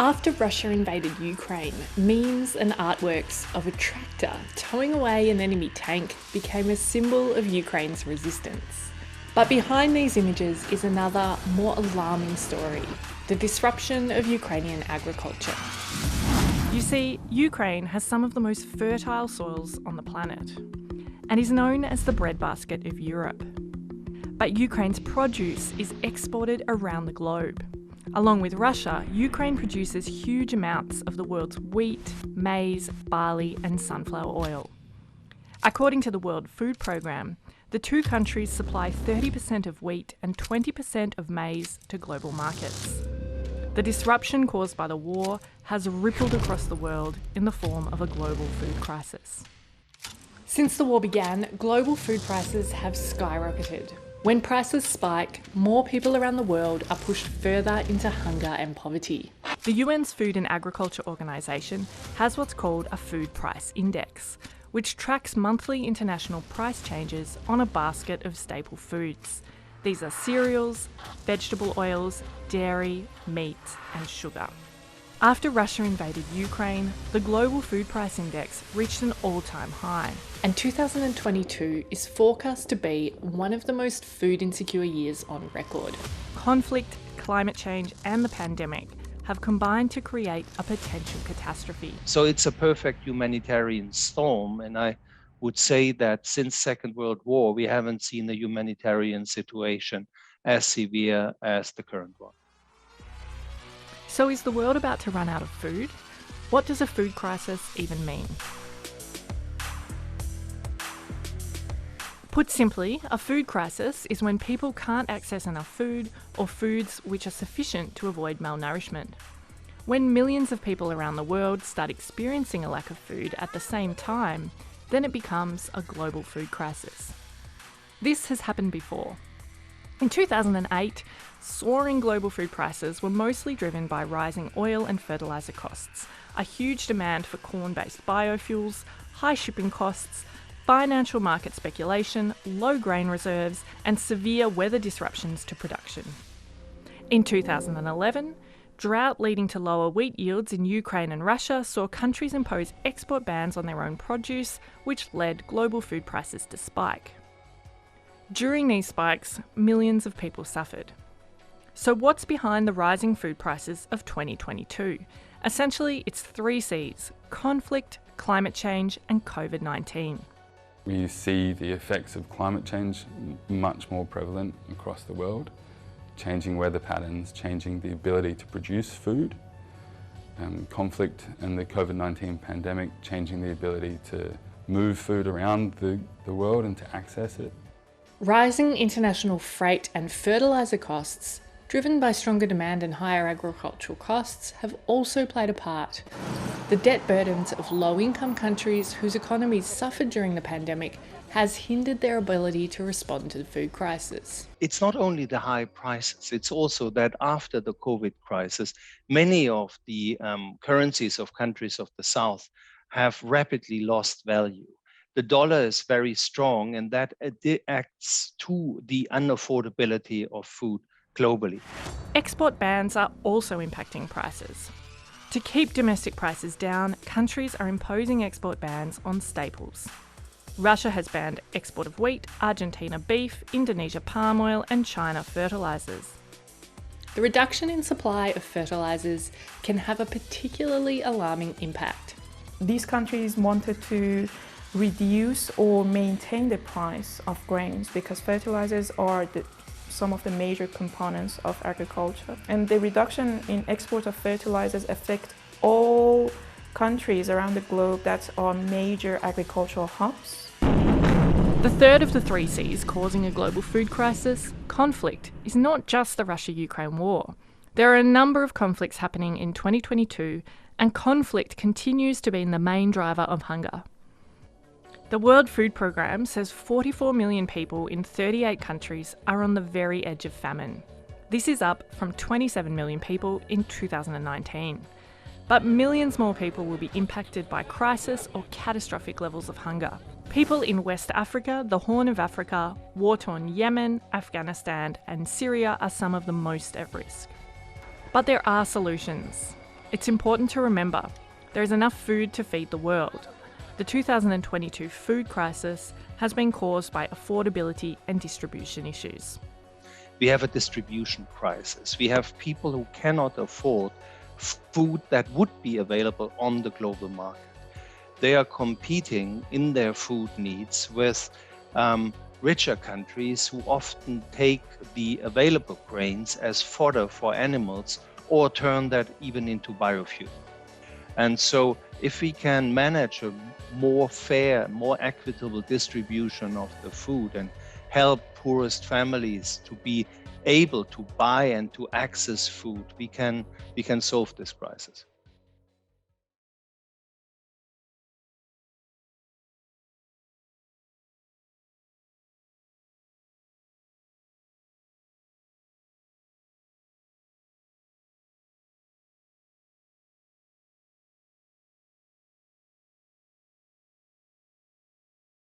After Russia invaded Ukraine, memes and artworks of a tractor towing away an enemy tank became a symbol of Ukraine's resistance. But behind these images is another, more alarming story: the disruption of Ukrainian agriculture. You see, Ukraine has some of the most fertile soils on the planet and is known as the breadbasket of Europe. But Ukraine's produce is exported around the globe. Along with Russia, Ukraine produces huge amounts of the world's wheat, maize, barley and sunflower oil. According to the World Food Programme, the two countries supply 30% of wheat and 20% of maize to global markets. The disruption caused by the war has rippled across the world in the form of a global food crisis. Since the war began, global food prices have skyrocketed. When prices spike, more people around the world are pushed further into hunger and poverty. The UN's Food and Agriculture Organization has what's called a food price index, which tracks monthly international price changes on a basket of staple foods. These are cereals, vegetable oils, dairy, meat and sugar. After Russia invaded Ukraine, the global food price index reached an all-time high. And 2022 is forecast to be one of the most food insecure years on record. Conflict, climate change and the pandemic have combined to create a potential catastrophe. So it's a perfect humanitarian storm, and I would say that since Second World War, we haven't seen a humanitarian situation as severe as the current one. So is the world about to run out of food? What does a food crisis even mean? Put simply, a food crisis is when people can't access enough food or foods which are sufficient to avoid malnourishment. When millions of people around the world start experiencing a lack of food at the same time, then it becomes a global food crisis. This has happened before. In 2008, soaring global food prices were mostly driven by rising oil and fertiliser costs, a huge demand for corn-based biofuels, high shipping costs, financial market speculation, low grain reserves, and severe weather disruptions to production. In 2011, drought leading to lower wheat yields in Ukraine and Russia saw countries impose export bans on their own produce, which led global food prices to spike. During these spikes, millions of people suffered. So what's behind the rising food prices of 2022? Essentially, it's 3 C's: conflict, climate change, and COVID-19. We see the effects of climate change much more prevalent across the world, changing weather patterns, changing the ability to produce food, conflict and the COVID-19 pandemic changing the ability to move food around the world and to access it. Rising international freight and fertiliser costs, driven by stronger demand and higher agricultural costs, have also played a part. The debt burdens of low-income countries whose economies suffered during the pandemic has hindered their ability to respond to the food crisis. It's not only the high prices, it's also that after the COVID crisis, many of the currencies of countries of the South have rapidly lost value. The dollar is very strong, and that acts to the unaffordability of food globally. Export bans are also impacting prices. To keep domestic prices down, countries are imposing export bans on staples. Russia has banned export of wheat, Argentina beef, Indonesia palm oil, and China fertilisers. The reduction in supply of fertilisers can have a particularly alarming impact. These countries wanted to reduce or maintain the price of grains because fertilizers are some of the major components of agriculture. And the reduction in export of fertilizers affect all countries around the globe that are major agricultural hubs. The third of the 3 C's causing a global food crisis, conflict, is not just the Russia-Ukraine war. There are a number of conflicts happening in 2022, and conflict continues to be the main driver of hunger. The World Food Programme says 44 million people in 38 countries are on the very edge of famine. This is up from 27 million people in 2019. But millions more people will be impacted by crisis or catastrophic levels of hunger. People in West Africa, the Horn of Africa, war-torn Yemen, Afghanistan and Syria are some of the most at risk. But there are solutions. It's important to remember there is enough food to feed the world. The 2022 food crisis has been caused by affordability and distribution issues. We have a distribution crisis. We have people who cannot afford food that would be available on the global market. They are competing in their food needs with richer countries who often take the available grains as fodder for animals or turn that even into biofuel. And so if we can manage a more fair, more equitable distribution of the food and help poorest families to be able to buy and to access food, we can solve this crisis.